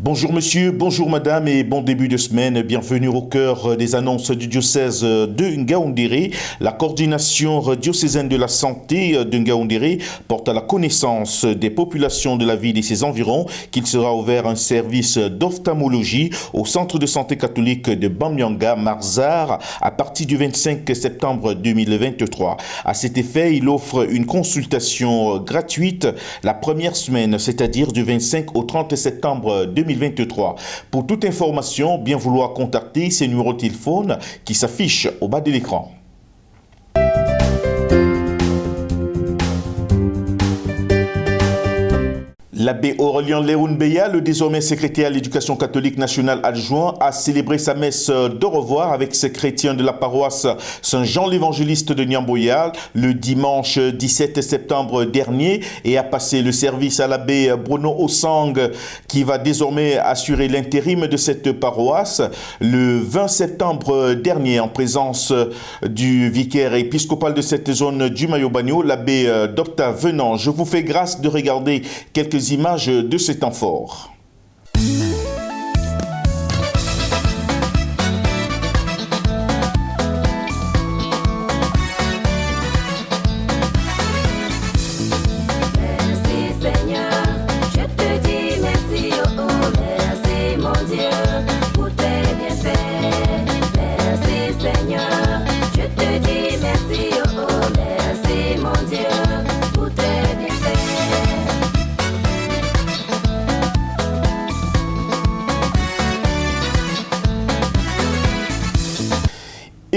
Bonjour monsieur, bonjour madame et bon début de semaine. Bienvenue au cœur des annonces du diocèse de Ngaoundéré. La coordination diocésaine de la santé de Ngaoundéré porte à la connaissance des populations de la ville et ses environs qu'il sera ouvert un service d'ophtalmologie au centre de santé catholique de Bamyanga, Marzar, à partir du 25 septembre 2023. À cet effet, il offre une consultation gratuite la première semaine, c'est-à-dire du 25 au 30 septembre 2023. Pour toute information, bien vouloir contacter ces numéros de téléphone qui s'affichent au bas de l'écran. L'abbé Aurélien Léoun Beya, le désormais secrétaire à l'éducation catholique nationale adjoint, a célébré sa messe d'au revoir avec ses chrétiens de la paroisse Saint-Jean l'Évangéliste de Niamboya le dimanche 17 septembre dernier et a passé le service à l'abbé Bruno Osang qui va désormais assurer l'intérim de cette paroisse le 20 septembre dernier en présence du vicaire épiscopal de cette zone du Mayo-Bagno, l'abbé Dopta Venant. Je vous fais grâce de regarder quelques images de ces temps forts.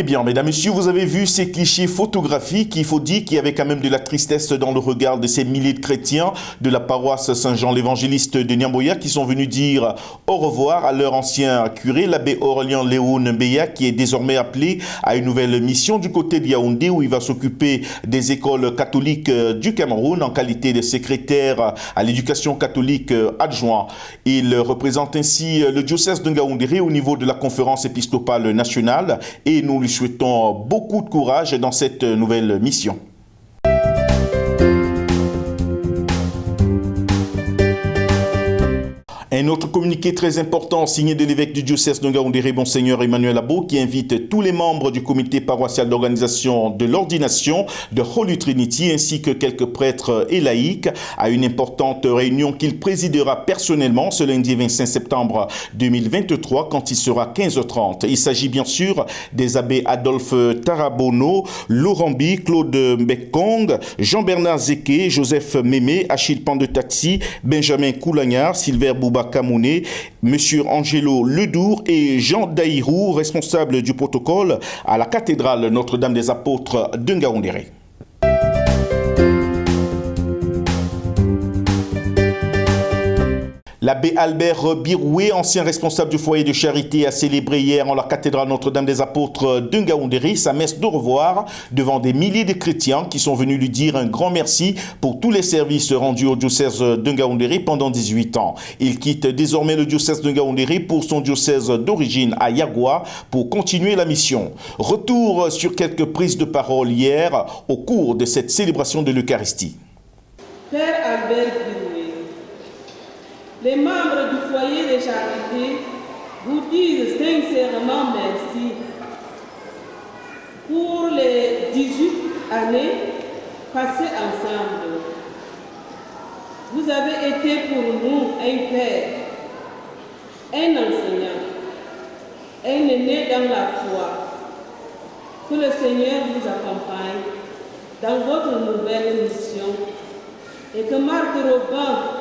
Eh bien, mesdames, messieurs, vous avez vu ces clichés photographiques. Il faut dire qu'il y avait quand même de la tristesse dans le regard de ces milliers de chrétiens de la paroisse Saint-Jean l'Évangéliste de Niamboya qui sont venus dire au revoir à leur ancien curé, l'abbé Aurélien Léoun Beya, qui est désormais appelé à une nouvelle mission du côté de Yaoundé où il va s'occuper des écoles catholiques du Cameroun en qualité de secrétaire à l'éducation catholique adjoint. Il représente ainsi le diocèse de Ngaoundéré au niveau de la conférence épiscopale nationale et nous lui souhaitons beaucoup de courage dans cette nouvelle mission. Un autre communiqué très important signé de l'évêque du diocèse de Ngaoundéré, Monseigneur Emmanuel Abo, qui invite tous les membres du comité paroissial d'organisation de l'ordination de Holy Trinity ainsi que quelques prêtres et laïcs à une importante réunion qu'il présidera personnellement ce lundi 25 septembre 2023 quand il sera 15h30. Il s'agit bien sûr des abbés Adolphe Tarabono, Laurent Bi, Claude Mbekong, Jean-Bernard Zeke, Joseph Mémé, Achille Pandetaxi, Benjamin Koulagnard, Sylvain Bouba Kamouné, Monsieur Angelo Ledour et Jean Daïrou, responsable du protocole à la cathédrale Notre-Dame des Apôtres de Ngaoundéré. L'abbé Albert Biroué, ancien responsable du foyer de charité, a célébré hier en la cathédrale Notre-Dame des Apôtres de Ngaoundéré sa messe d'au revoir devant des milliers de chrétiens qui sont venus lui dire un grand merci pour tous les services rendus au diocèse de Ngaoundéré pendant 18 ans. Il quitte désormais le diocèse de Ngaoundéré pour son diocèse d'origine à Yagua pour continuer la mission. Retour sur quelques prises de parole hier au cours de cette célébration de l'Eucharistie. Père Albert Biroué, les membres du foyer de charité vous disent sincèrement merci pour les 18 années passées ensemble. Vous avez été pour nous un père, un enseignant, un aîné dans la foi. Que le Seigneur vous accompagne dans votre nouvelle mission et que Marc Robin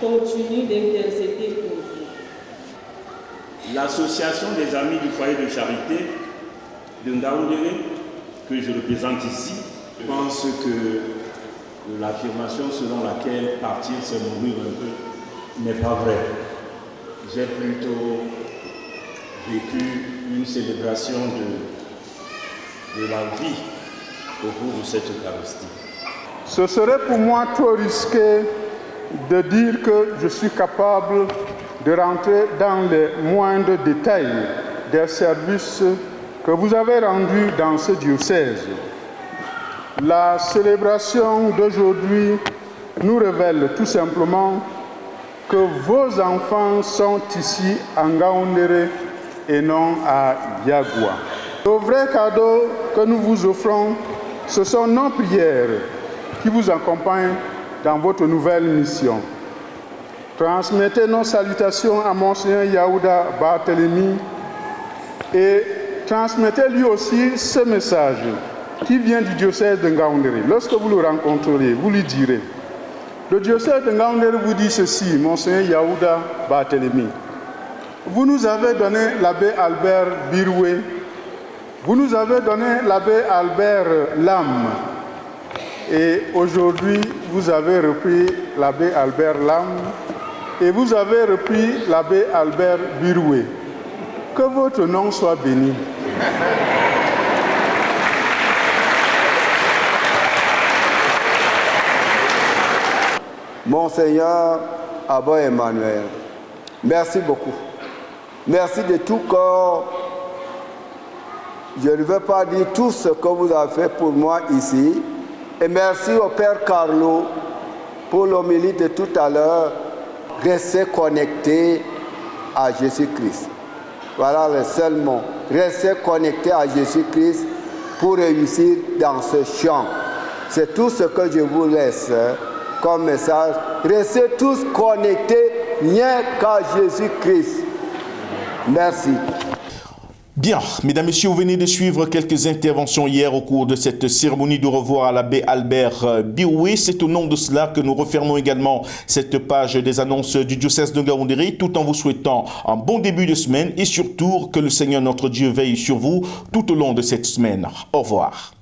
continue d'intercéder pour vous. L'association des amis du foyer de charité de Ngaoundéré, que je représente ici, pense que l'affirmation selon laquelle partir c'est mourir un peu n'est pas vraie. J'ai plutôt vécu une célébration de la vie au cours de cette Eucharistie. Ce serait pour moi trop risqué de dire que je suis capable de rentrer dans les moindres détails des services que vous avez rendus dans ce diocèse. La célébration d'aujourd'hui nous révèle tout simplement que vos enfants sont ici à Ngaoundéré et non à Yagua. Le vrai cadeau que nous vous offrons, ce sont nos prières qui vous accompagnent dans votre nouvelle mission. Transmettez nos salutations à Monseigneur Yaouda Barthélemy et transmettez lui aussi ce message qui vient du diocèse de Ngaoundéré. Lorsque vous le rencontrerez, vous lui direz: le diocèse de Ngaoundéré vous dit ceci, Monseigneur Yaouda Barthélemy. Vous nous avez donné l'abbé Albert Biroué, vous nous avez donné l'abbé Albert Lam, et aujourd'hui vous avez repris l'abbé Albert Lam et vous avez repris l'abbé Albert Biroué. Que votre nom soit béni. Monseigneur Abba Emmanuel, merci beaucoup. Merci de tout corps. Je ne veux pas dire tout ce que vous avez fait pour moi ici. Et merci au Père Carlo pour l'homélie de tout à l'heure. Restez connectés à Jésus-Christ. Voilà le seul mot. Restez connectés à Jésus-Christ pour réussir dans ce champ. C'est tout ce que je vous laisse comme message. Restez tous connectés, rien qu'à Jésus-Christ. Merci. Bien, mesdames, messieurs, vous venez de suivre quelques interventions hier au cours de cette cérémonie de revoir à l'abbé Albert Biroué. C'est au nom de cela que nous refermons également cette page des annonces du diocèse de Ngaoundéré, tout en vous souhaitant un bon début de semaine et surtout que le Seigneur notre Dieu veille sur vous tout au long de cette semaine. Au revoir.